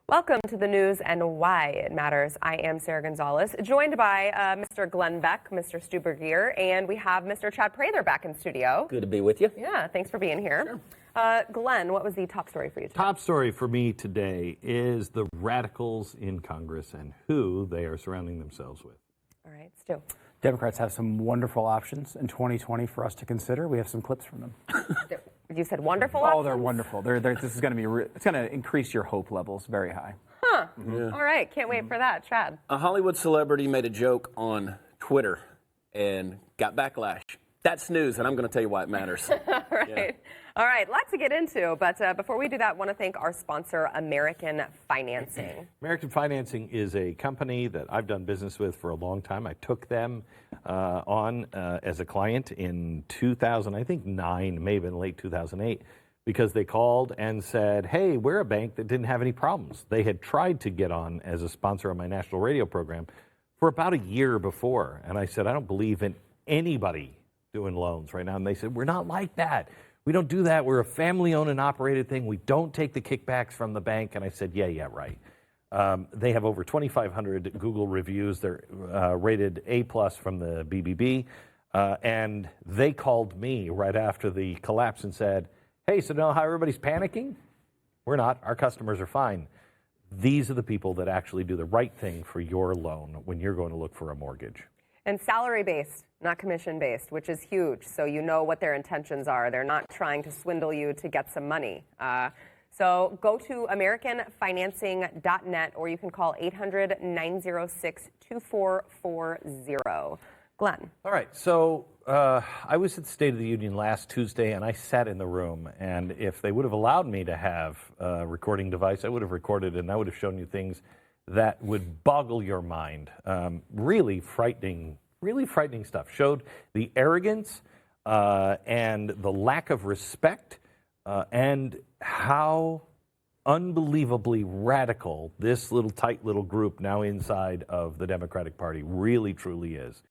Welcome to the news and why it matters. I am Sarah Gonzalez, joined by Mr. Glenn Beck, Mr. Stubergear, and we have Mr. Chad Prather back in studio. Good to be with you. Yeah, thanks for being here. Sure. Glenn, what was the top story for you today? Top story for me today is the radicals in Congress and who they are surrounding themselves with. All right, Stu. Democrats have some wonderful options in 2020 for us to consider. We have some clips from them. You said wonderful Oh, options? they're wonderful. This is going to be. It's going to increase your hope levels very high. Huh. Yeah. All right, can't wait for that, Chad. A Hollywood celebrity made a joke on Twitter and got backlash. That's news, and I'm going to tell you why it matters. All right. Yeah. All right, lots to get into, but before we do that, I want to thank our sponsor, American Financing. American Financing is a company that I've done business with for a long time. I took them on as a client in 2009, maybe in late 2008, because they called and said, hey, we're a bank that didn't have any problems. They had tried to get on as a sponsor of my national radio program for about a year before, and I said, I don't believe in anybody doing loans right now. And they said, we're not like that. We don't do that. We're a family-owned and operated thing. We don't take the kickbacks from the bank. And I said, yeah, right. They have over 2,500 Google reviews. They're rated A+ from the BBB. And they called me right after the collapse and said, hey, so now how everybody's panicking? We're not. Our customers are fine. These are the people that actually do the right thing for your loan when you're going to look for a mortgage. And salary-based, not commission-based, which is huge. So you know what their intentions are. They're not trying to swindle you to get some money. So go to AmericanFinancing.net, or you can call 800-906-2440. Glenn. All right. So I was at the State of the Union last Tuesday, and I sat in the room. And if they would have allowed me to have a recording device, I would have recorded, and I would have shown you things that would boggle your mind. Really frightening stuff. Showed the arrogance and the lack of respect and how unbelievably radical this tight little group now inside of the Democratic Party really, truly is.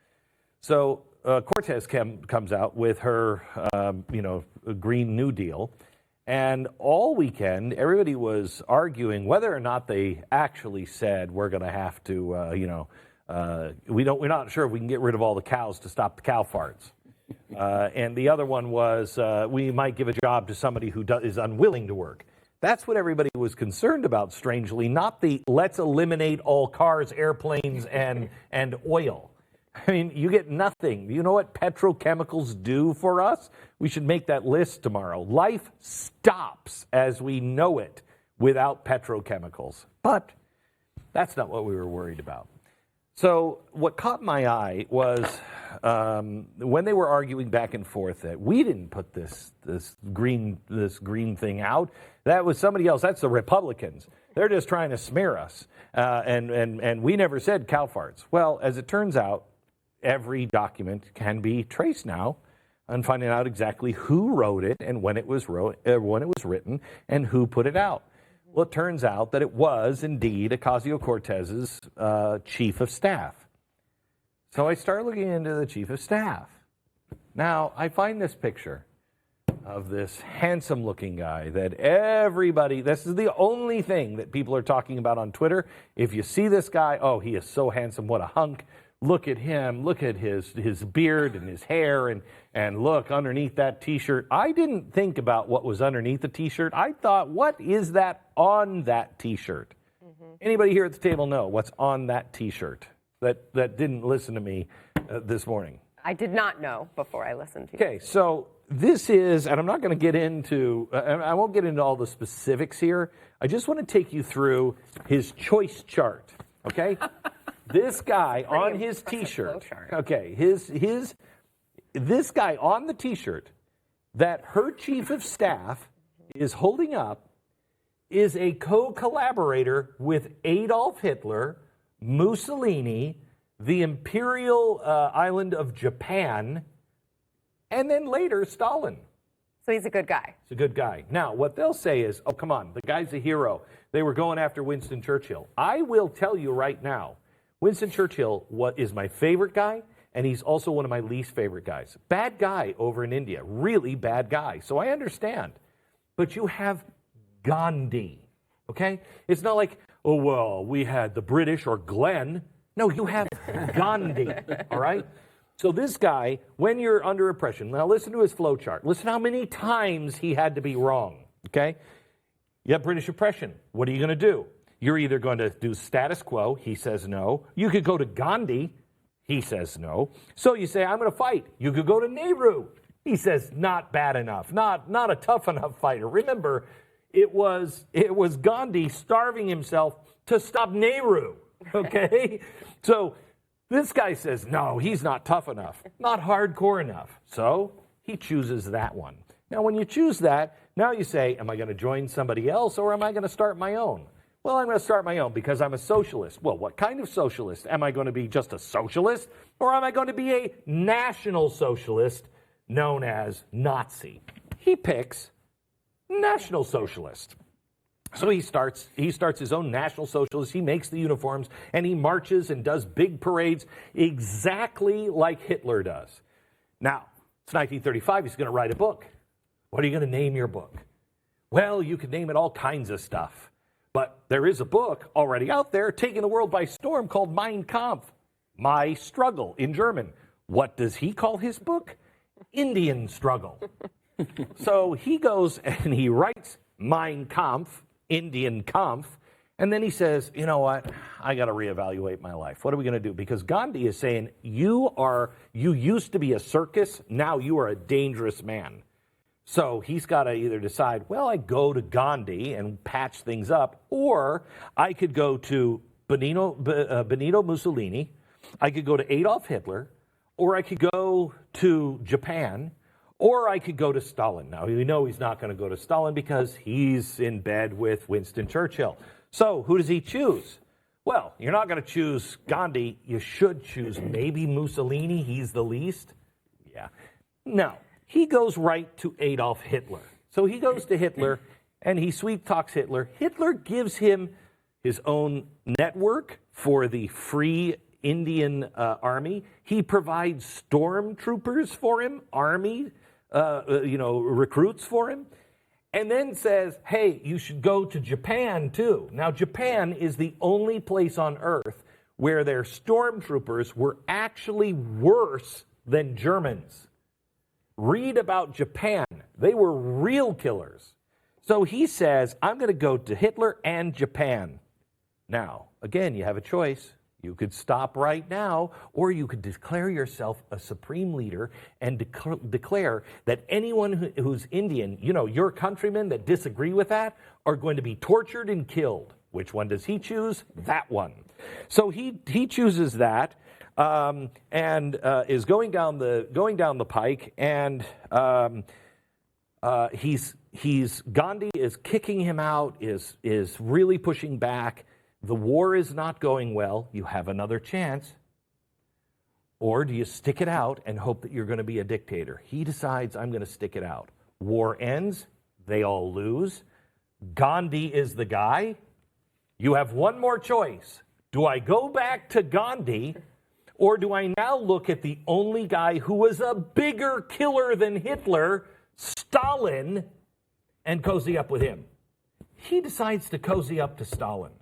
So Cortez comes out with her, Green New Deal. And all weekend, everybody was arguing whether or not they actually said we're going to have to, we're not sure if we can get rid of all the cows to stop the cow farts. And the other one was we might give a job to somebody who is unwilling to work. That's what everybody was concerned about, strangely, not the let's eliminate all cars, airplanes, and oil. I mean, you get nothing. You know what petrochemicals do for us? We should make that list tomorrow. Life stops as we know it without petrochemicals. But that's not what we were worried about. So what caught my eye was when they were arguing back and forth that we didn't put this green thing out. That was somebody else. That's the Republicans. They're just trying to smear us. And we never said cow farts. Well, as it turns out, every document can be traced now and finding out exactly who wrote it and when it was written and who put it out. Well, it turns out that it was indeed Ocasio-Cortez's chief of staff. So I start looking into the chief of staff. Now, I find this picture of this handsome-looking guy that this is the only thing that people are talking about on Twitter. If you see this guy, oh, he is so handsome, what a hunk. Look at him, look at his beard and his hair, and look underneath that T-shirt. I didn't think about what was underneath the T-shirt. I thought, what is that on that T-shirt? Mm-hmm. Anybody here at the table know what's on that T-shirt that didn't listen to me this morning? I did not know before I listened to you. Okay, so this is, and I'm not going to get into, I won't get into all the specifics here. I just want to take you through his choice chart, okay? This guy on his T-shirt, okay, this guy on the T-shirt that her chief of staff is holding up is a co-collaborator with Adolf Hitler, Mussolini, the imperial island of Japan, and then later Stalin. So he's a good guy. He's a good guy. Now, what they'll say is, oh, come on, the guy's a hero. They were going after Winston Churchill. I will tell you right now, Winston Churchill is my favorite guy, and he's also one of my least favorite guys. Bad guy over in India, really bad guy. So I understand. But you have Gandhi. okay? It's not like, oh, well, we had the British or Glenn. No, you have Gandhi, all right? So this guy, when you're under oppression, now listen to his flow chart. Listen how many times he had to be wrong, okay? You have British oppression. What are you going to do? You're either going to do status quo. He says no. You could go to Gandhi. He says no. So you say, I'm going to fight. You could go to Nehru. He says, not bad enough. Not a tough enough fighter. Remember, it was Gandhi starving himself to stop Nehru, okay? So this guy says, no, he's not tough enough, not hardcore enough. So he chooses that one. Now, when you choose that, now you say, am I going to join somebody else or am I going to start my own? Well, I'm going to start my own because I'm a socialist. Well, what kind of socialist? Am I going to be just a socialist or am I going to be a national socialist known as Nazi? He picks National Socialist. So he starts his own National Socialist. He makes the uniforms and he marches and does big parades exactly like Hitler does. Now, it's 1935. He's going to write a book. What are you going to name your book? Well, you could name it all kinds of stuff. But there is a book already out there taking the world by storm called Mein Kampf, My Struggle in German. What does he call his book? Indian Struggle. So he goes and he writes Mein Kampf, Indian Kampf, and then he says, you know what, I got to reevaluate my life. What are we going to do? Because Gandhi is saying, you used to be a circus, now you are a dangerous man. So he's got to either decide, well, I go to Gandhi and patch things up, or I could go to Benito Mussolini, I could go to Adolf Hitler, or I could go to Japan, or I could go to Stalin. Now, we know he's not going to go to Stalin because he's in bed with Winston Churchill. So who does he choose? Well, you're not going to choose Gandhi. You should choose maybe Mussolini. He's the least. Yeah. No. He goes right to Adolf Hitler. So he goes to Hitler, and he sweet-talks Hitler. Hitler gives him his own network for the Free Indian Army. He provides stormtroopers for him, army, recruits for him, and then says, hey, you should go to Japan, too. Now, Japan is the only place on Earth where their stormtroopers were actually worse than Germans. Read about Japan. They were real killers. So he says, I'm going to go to Hitler and Japan. Now, again, you have a choice. You could stop right now, or you could declare yourself a supreme leader and declare that anyone who's Indian, your countrymen that disagree with that, are going to be tortured and killed. Which one does he choose? That one. So he chooses that. And is going down the pike, and Gandhi is kicking him out, is really pushing back. The war is not going well. You have another chance. Or do you stick it out and hope that you're going to be a dictator? He decides, I'm going to stick it out. War ends. They all lose. Gandhi is the guy. You have one more choice. Do I go back to Gandhi, or do I now look at the only guy who was a bigger killer than Hitler, Stalin, and cozy up with him? He decides to cozy up to Stalin.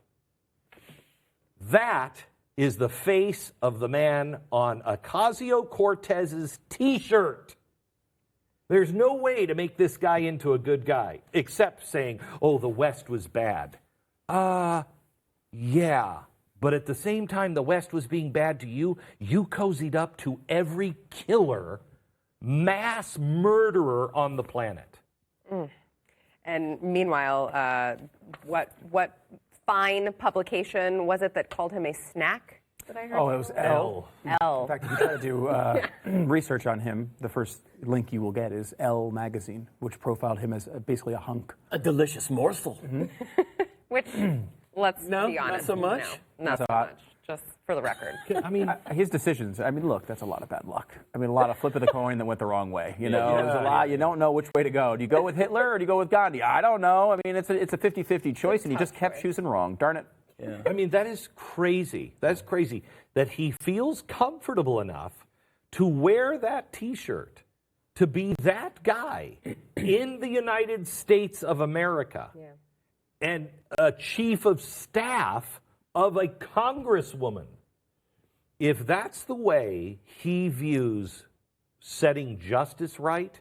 That is the face of the man on Ocasio-Cortez's T-shirt. There's no way to make this guy into a good guy, except saying, oh, the West was bad. Yeah. But at the same time the West was being bad to you, you cozied up to every killer, mass murderer on the planet. And meanwhile, what fine publication was it that called him a snack? That I heard. Oh, it was Elle. Elle. In fact, if you try to do research on him, the first link you will get is Elle magazine, which profiled him as basically a hunk. A delicious morsel. Mm-hmm. Which, let's be honest. Not so much? No, not so much. Just for the record. I mean, his decisions. I mean, look, that's a lot of bad luck. I mean, a lot of flip of the coin that went the wrong way. There's a lot. You don't know which way to go. Do you go with Hitler or do you go with Gandhi? I don't know. I mean, it's a 50-50 choice, and he just kept choosing wrong. Darn it. Yeah. I mean, that is crazy. That's crazy that he feels comfortable enough to wear that T-shirt, to be that guy in the United States of America. Yeah. and a chief of staff of a congresswoman. If that's the way he views setting justice right,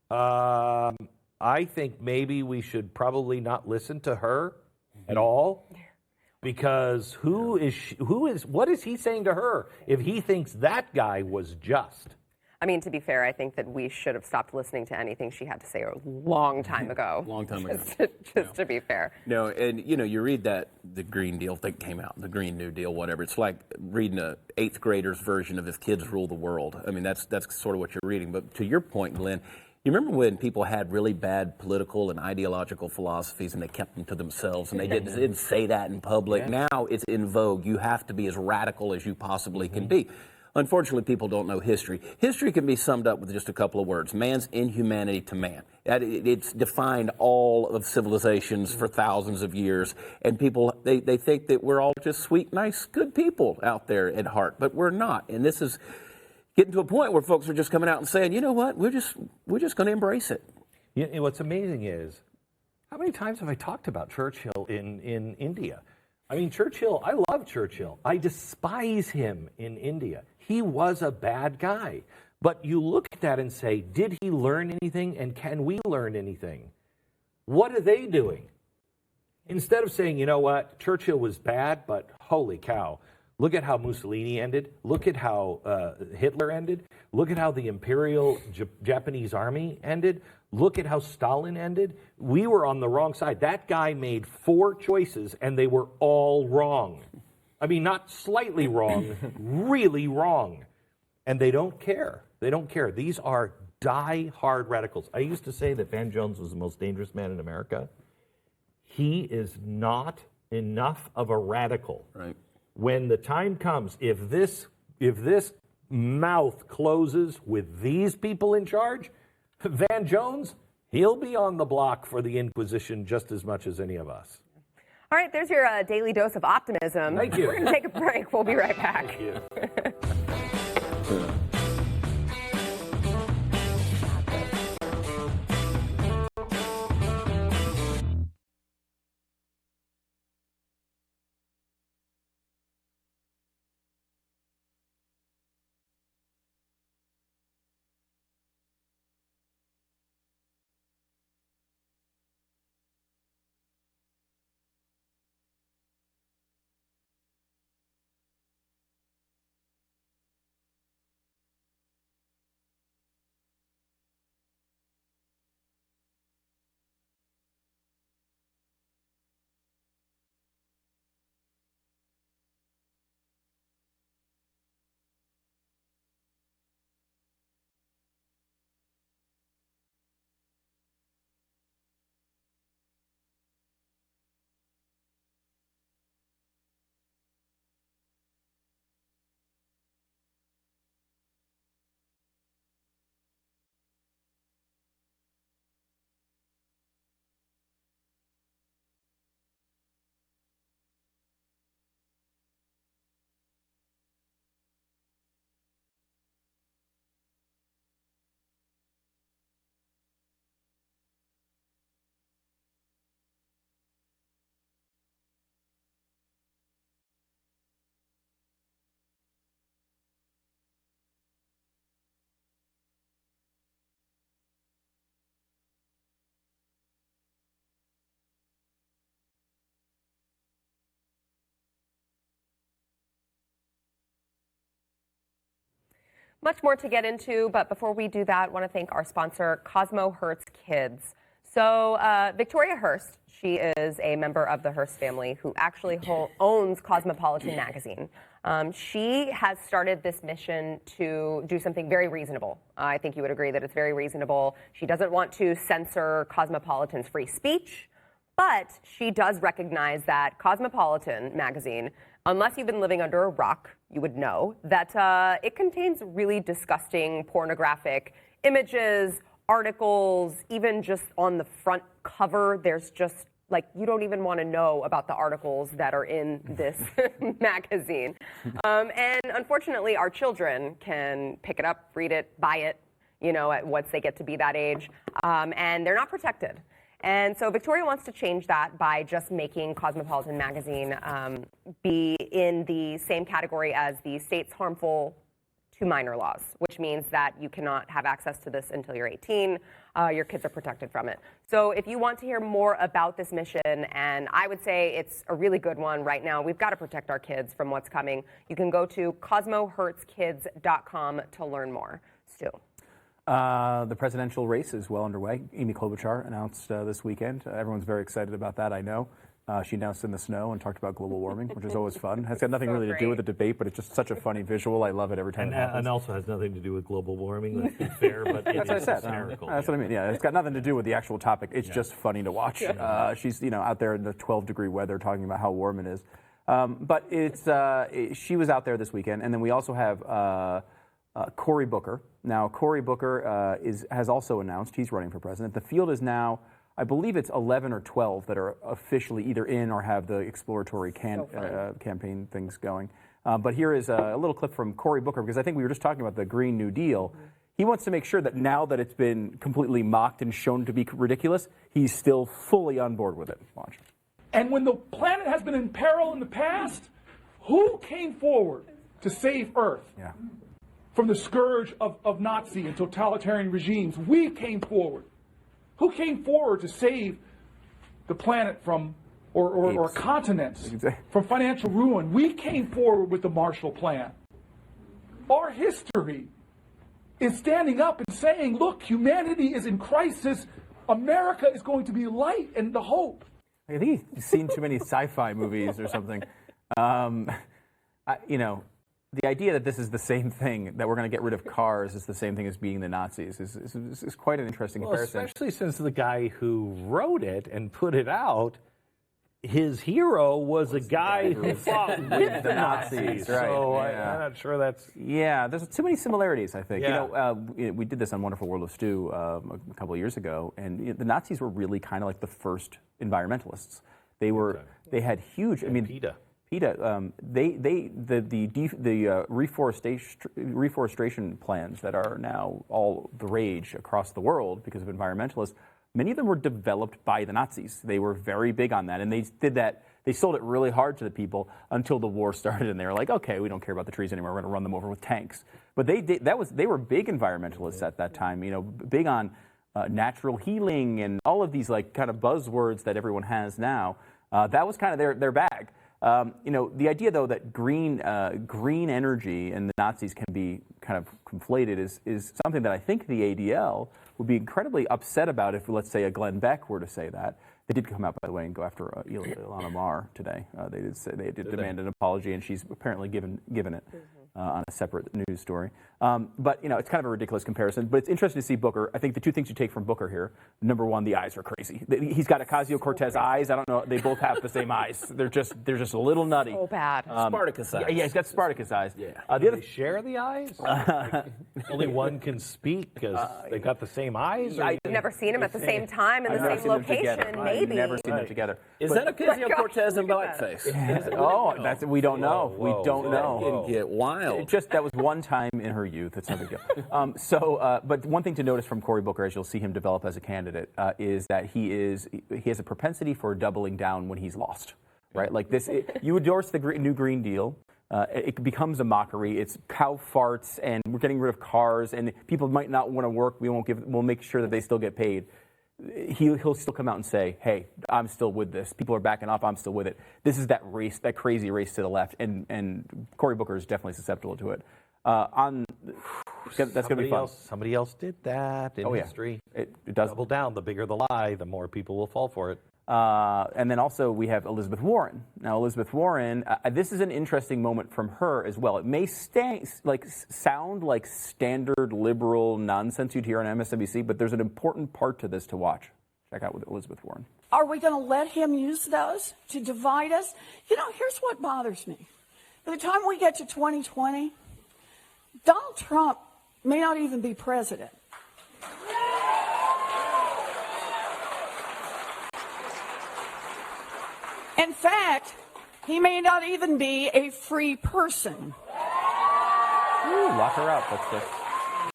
I think maybe we should probably not listen to her at all, because what is he saying to her if he thinks that guy was just? I mean, to be fair, I think that we should have stopped listening to anything she had to say a long time ago. Long time ago. Just to be fair. No, and you read that, the Green Deal that came out, the Green New Deal, whatever. It's like reading a 8th grader's version of If Kids Rule the World. I mean, that's sort of what you're reading. But to your point, Glenn, you remember when people had really bad political and ideological philosophies and they kept them to themselves and they didn't say that in public? Yeah. Now it's in vogue. You have to be as radical as you possibly can be. Unfortunately, people don't know history. History can be summed up with just a couple of words: man's inhumanity to man. It's defined all of civilizations for thousands of years, and people, they think that we're all just sweet, nice, good people out there at heart, but we're not. And this is getting to a point where folks are just coming out and saying, you know what, we're just going to embrace it. You know, what's amazing is, how many times have I talked about Churchill in India? I mean, Churchill, I love Churchill. I despise him in India. He was a bad guy. But you look at that and say, did he learn anything, and can we learn anything? What are they doing? Instead of saying, you know what, Churchill was bad, but holy cow, look at how Mussolini ended. Look at how Hitler ended. Look at how the Imperial Japanese Army ended. Look at how Stalin ended. We were on the wrong side. That guy made 4 choices, and they were all wrong. I mean, not slightly wrong, really wrong. And they don't care. They don't care. These are die-hard radicals. I used to say that Van Jones was the most dangerous man in America. He is not enough of a radical. Right. When the time comes, if this mouth closes with these people in charge, Van Jones, he'll be on the block for the Inquisition just as much as any of us. All right, there's your daily dose of optimism. Thank you. We're going to take a break. We'll be right back. Thank you. Much more to get into, but before we do that, I want to thank our sponsor, Cosmo Hurst Kids. So Victoria Hurst, she is a member of the Hearst family who actually owns Cosmopolitan magazine. She has started this mission to do something very reasonable. I think you would agree that it's very reasonable. She doesn't want to censor Cosmopolitan's free speech, but she does recognize that Cosmopolitan magazine, unless you've been living under a rock, you would know that it contains really disgusting pornographic images, articles, even just on the front cover, there's just, like, you don't even want to know about the articles that are in this magazine. And unfortunately, our children can pick it up, read it, buy it, you know, once they get to be that age, and they're not protected. And so Victoria wants to change that by just making Cosmopolitan magazine be in the same category as the state's harmful to minor laws, which means that you cannot have access to this until you're 18. Your kids are protected from it. So if you want to hear more about this mission, and I would say it's a really good one right now, we've got to protect our kids from what's coming. You can go to cosmohurtskids.com to learn more. Stu. The presidential race is well underway. Amy Klobuchar announced this weekend. Everyone's very excited about that, I know. She announced in the snow and talked about global warming, which is always fun. Has got nothing really to do with the debate, but it's just such a funny visual. I love it every time it happens. And also has nothing to do with global warming, let's be fair, but that's what I said. That's what I mean. Yeah, it's got nothing to do with the actual topic. It's just funny to watch. She's out there in the 12-degree weather talking about how warm it is. But she was out there this weekend, and then we also have Cory Booker. Now, Cory Booker has also announced he's running for president. The field is now, I believe it's 11 or 12 that are officially either in or have the exploratory campaign things going. But here is a little clip from Cory Booker, because I think we were just talking about the Green New Deal. He wants to make sure that now that it's been completely mocked and shown to be ridiculous, he's still fully on board with it. Watch. And when the planet has been in peril in the past, who came forward to save Earth from the scourge of Nazi and totalitarian regimes? We came forward. Who came forward to save the planet from, or continents from financial ruin? We came forward with the Marshall Plan. Our history is standing up and saying, look, humanity is in crisis. America is going to be light and the hope. I think he's seen too many sci-fi movies or something. The idea that this is the same thing, that we're going to get rid of cars, is the same thing as being the Nazis, is quite an interesting comparison. Especially since the guy who wrote it and put it out, his hero was a guy who fought with the Nazis. Right. So I'm not sure that's... Yeah, there's too many similarities, I think. Yeah. We did this on Wonderful World of Stu a couple of years ago, and the Nazis were really kind of like the first environmentalists. They had huge... PETA, the reforestation plans that are now all the rage across the world because of environmentalists, many of them were developed by the Nazis. They were very big on that, and they did that. They sold it really hard to the people until the war started, and they were like, okay, we don't care about the trees anymore. We're going to run them over with tanks. But they were big environmentalists at that time. Big on natural healing and all of these kind of buzzwords that everyone has now. That was kind of their bag. The idea, though, that green energy and the Nazis can be kind of conflated is something that I think the ADL would be incredibly upset about if, let's say, a Glenn Beck were to say that. They did come out, by the way, and go after Ilana Maher today. They did demand an apology, and she's apparently given it on a separate news story. But it's kind of a ridiculous comparison. But it's interesting to see Booker. I think the two things you take from Booker here: number one, the eyes are crazy. He's got Ocasio-Cortez eyes. I don't know. They both have the same eyes. They're just a little nutty. So bad. Spartacus eyes. Yeah, he's got Spartacus eyes. Yeah. Do they share the eyes? Only one can speak because they got the same eyes? I've never seen them at the same time in the same location. Maybe. I've never seen them together. Is that Ocasio-Cortez in blackface? We don't know. We don't know. It can get wild. That was one time in her youth. It's no big deal. But one thing to notice from Cory Booker, as you'll see him develop as a candidate, is that he has a propensity for doubling down when he's lost. Right? Like this, you endorse the new Green Deal. It becomes a mockery. It's cow farts, and we're getting rid of cars, and people might not want to work. We'll make sure that they still get paid. He'll still come out and say, hey, I'm still with this. People are backing off. I'm still with it. This is that race, that crazy race to the left. And Cory Booker is definitely susceptible to it. That's going to be fun. Somebody else did that in history. It does. Double down. The bigger the lie, the more people will fall for it. And then also we have Elizabeth Warren. Now, Elizabeth Warren, this is an interesting moment from her as well. It may sound like standard liberal nonsense you'd hear on MSNBC, but there's an important part to this to watch. Check out with Elizabeth Warren. Are we going to let him use those to divide us? Here's what bothers me. By the time we get to 2020, Donald Trump may not even be president. In fact, he may not even be a free person. Ooh, lock her up.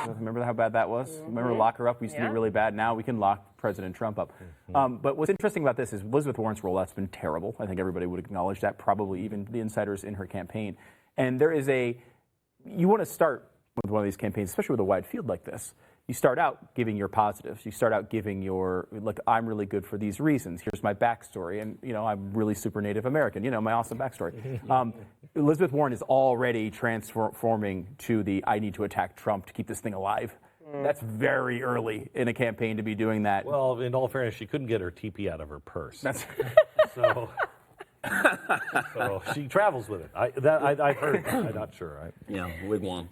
Remember how bad that was? Remember lock her up? We used to be really bad. Now we can lock President Trump up. But what's interesting about this is Elizabeth Warren's role, that's been terrible. I think everybody would acknowledge that, probably even the insiders in her campaign. And there is you want to start with one of these campaigns, especially with a wide field like this. You start out giving your positives. You start out giving look, I'm really good for these reasons. Here's my backstory. And, I'm really super Native American. My awesome backstory. Elizabeth Warren is already transforming to I need to attack Trump to keep this thing alive. That's very early in a campaign to be doing that. Well, in all fairness, she couldn't get her TP out of her purse. So she travels with it. I've heard. I'm not sure. Yeah, wigwam.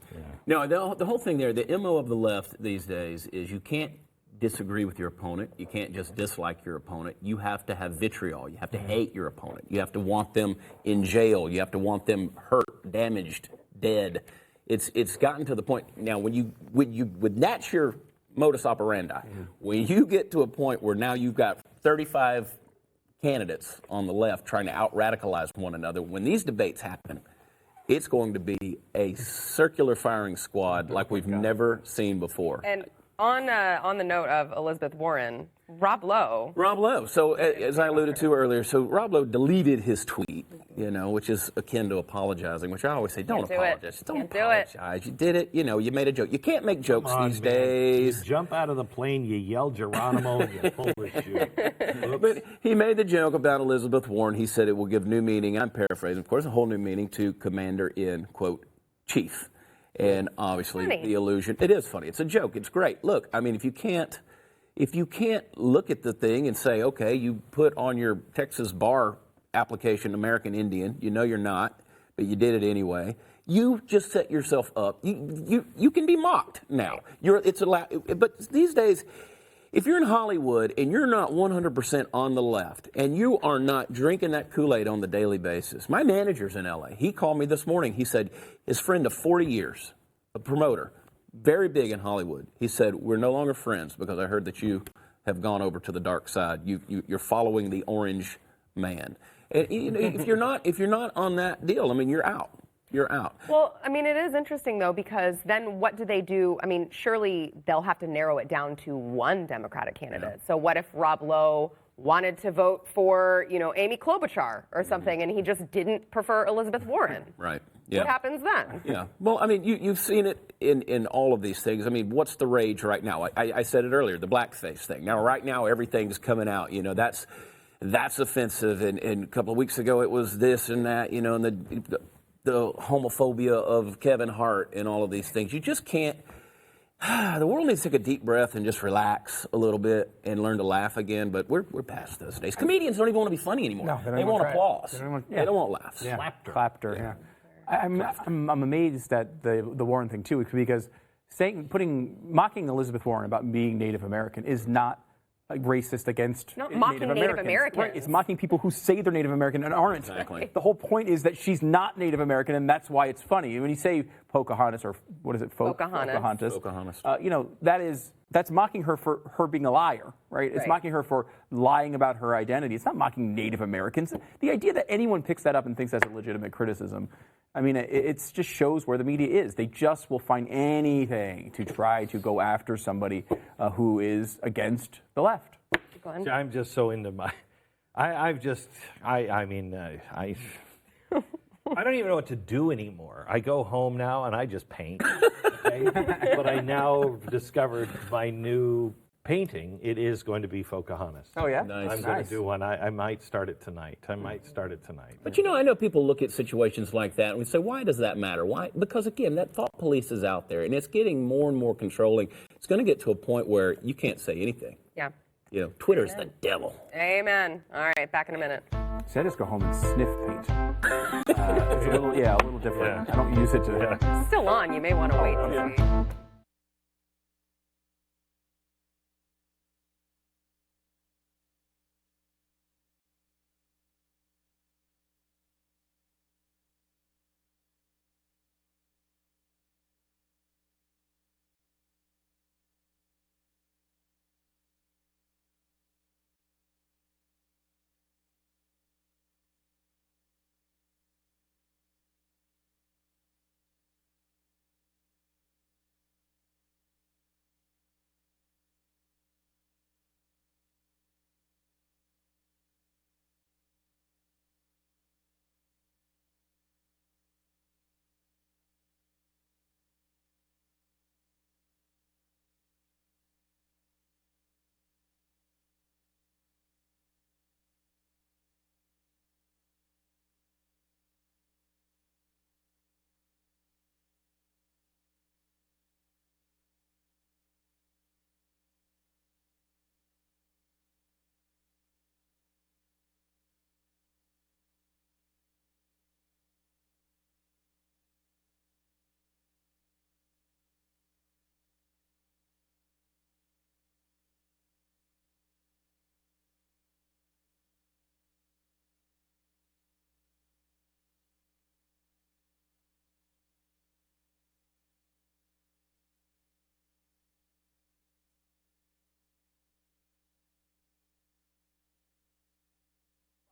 Yeah. No, the whole thing there, the MO of the left these days is you can't disagree with your opponent. You can't just dislike your opponent. You have to have vitriol. You have to hate your opponent. You have to want them in jail. You have to want them hurt, damaged, dead. It's gotten to the point now when that's your modus operandi. When you get to a point where now you've got 35 candidates on the left trying to out-radicalize one another, when these debates happen, it's going to be a circular firing squad like we've never seen before. And on the note of Elizabeth Warren, Rob Lowe. So as I alluded to earlier, Rob Lowe deleted his tweet, which is akin to apologizing, which I always say, don't apologize. Don't apologize. You did it. You made a joke. You can't make jokes these days. You jump out of the plane, you yell Geronimo, and you pull the shoe. But he made the joke about Elizabeth Warren. He said it will give new meaning. I'm paraphrasing, of course, a whole new meaning to commander in, quote, chief. And obviously the illusion, it is funny. It's a joke. It's great. Look, I mean, if you can't look at the thing and say, okay, you put on your Texas bar application American Indian, you're not, but you did it anyway. You just set yourself up. You can be mocked now. But these days, if you're in Hollywood and you're not 100% on the left and you are not drinking that Kool-Aid on the daily basis, my manager's in LA. He called me this morning. He said his friend of 40 years, a promoter, very big in Hollywood. He said, we're no longer friends because I heard that you have gone over to the dark side. You're following the orange man. And if you're not on that deal, I mean, you're out. You're out. Well, I mean, it is interesting, though, because then what do they do? I mean, surely they'll have to narrow it down to one Democratic candidate. Yeah. So what if Rob Lowe wanted to vote for, Amy Klobuchar or something, and he just didn't prefer Elizabeth Warren? Right. Yeah. What happens then? Yeah. Well, I mean, you've seen it in all of these things. I mean, what's the rage right now? I said it earlier, the blackface thing. Now, right now, everything's coming out. That's offensive. And a couple of weeks ago, it was this and that, and the homophobia of Kevin Hart and all of these things. You just can't. The world needs to take a deep breath and just relax a little bit and learn to laugh again. But we're past those days. Comedians don't even want to be funny anymore. No, they want applause. They don't want laughs. Yeah. Clapter. Yeah. I'm amazed at the Warren thing too, because mocking Elizabeth Warren about being Native American is not racist against mocking Native Americans. Right, it's mocking people who say they're Native American and aren't. Exactly. The whole point is that she's not Native American, and that's why it's funny. When you say Pocahontas, or what is it, Pocahontas. That's mocking her for her being a liar, right? It's mocking her for lying about her identity. It's not mocking Native Americans. The idea that anyone picks that up and thinks that's a legitimate criticism, I mean, it just shows where the media is. They just will find anything to try to go after somebody who is against the left. I'm just so into my. I don't even know what to do anymore. I go home now and I just paint. Okay? But I now discovered my new painting. It is going to be Pocahontas. Oh, yeah? Nice. I'm going to do one. I might start it tonight. But I know people look at situations like that and we say, why does that matter? Why? Because again, that thought police is out there and it's getting more and more controlling. It's going to get to a point where you can't say anything. Yeah. Twitter's the devil. Amen. All right, back in a minute. So I just go home and sniff paint. It's a little different. Yeah. I don't use it to. It's still on. You may want to wait and see.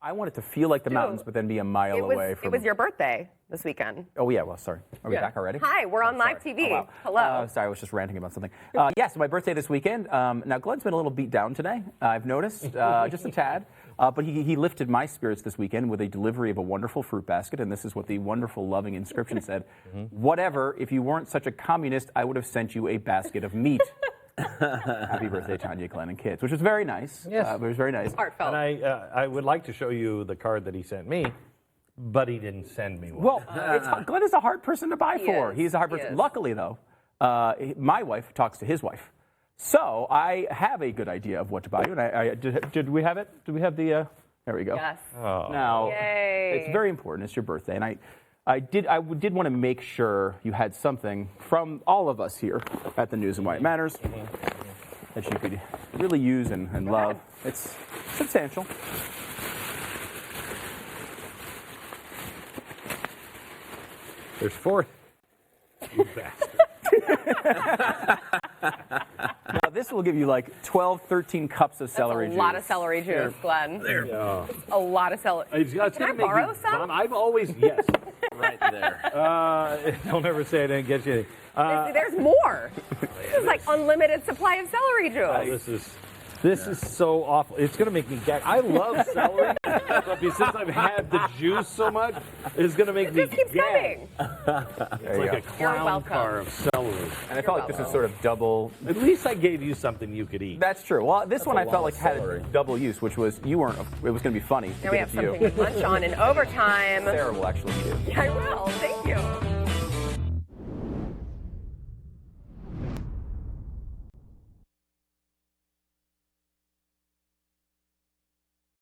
I want it to feel like the mountains, but then be a mile away from. It was your birthday this weekend. Oh, yeah, well, sorry. Are we back already? Hi, we're on live TV. Oh, wow. Hello. Sorry, I was just ranting about something. Yes, my birthday this weekend. Now, Glenn's been a little beat down today, I've noticed, just a tad. But he lifted my spirits this weekend with a delivery of a wonderful fruit basket, and this is what the wonderful, loving inscription said. Whatever, if you weren't such a communist, I would have sent you a basket of meat. Happy birthday, Tanya, Glenn, and kids, which was very nice. Yes. It was very nice. Heartfelt. And I would like to show you the card that he sent me, but he didn't send me one. Well, Glenn is a hard person to buy for. He's a hard person. Luckily, though, my wife talks to his wife. So I have a good idea of what to buy you. And did we have it? Did we have the... there we go. Yes. Now, it's very important. It's your birthday. And I did want to make sure you had something from all of us here at the News and Why It Matters that you could really use and love. It's substantial. There's 4. You bastard. Now, this will give you like 12, 13 cups of celery juice. A lot of celery juice, Glenn. There. A lot of celery. Can I borrow some? I've always, yes. Right there. Don't ever say I didn't get you. There's more. This is like unlimited supply of celery juice. This is so awful. It's going to make me gag. I love celery, but since I've had the juice so much, it's going to make me It just keeps gag. coming. It's like a clown car of celery. And I felt like this is sort of double. At least I gave you something you could eat. That's true. Well, this one I felt like had celery. double use, which was you weren't. It was going to be funny. Now we have something to munch on in overtime. Sarah will actually do. I will. Thank you.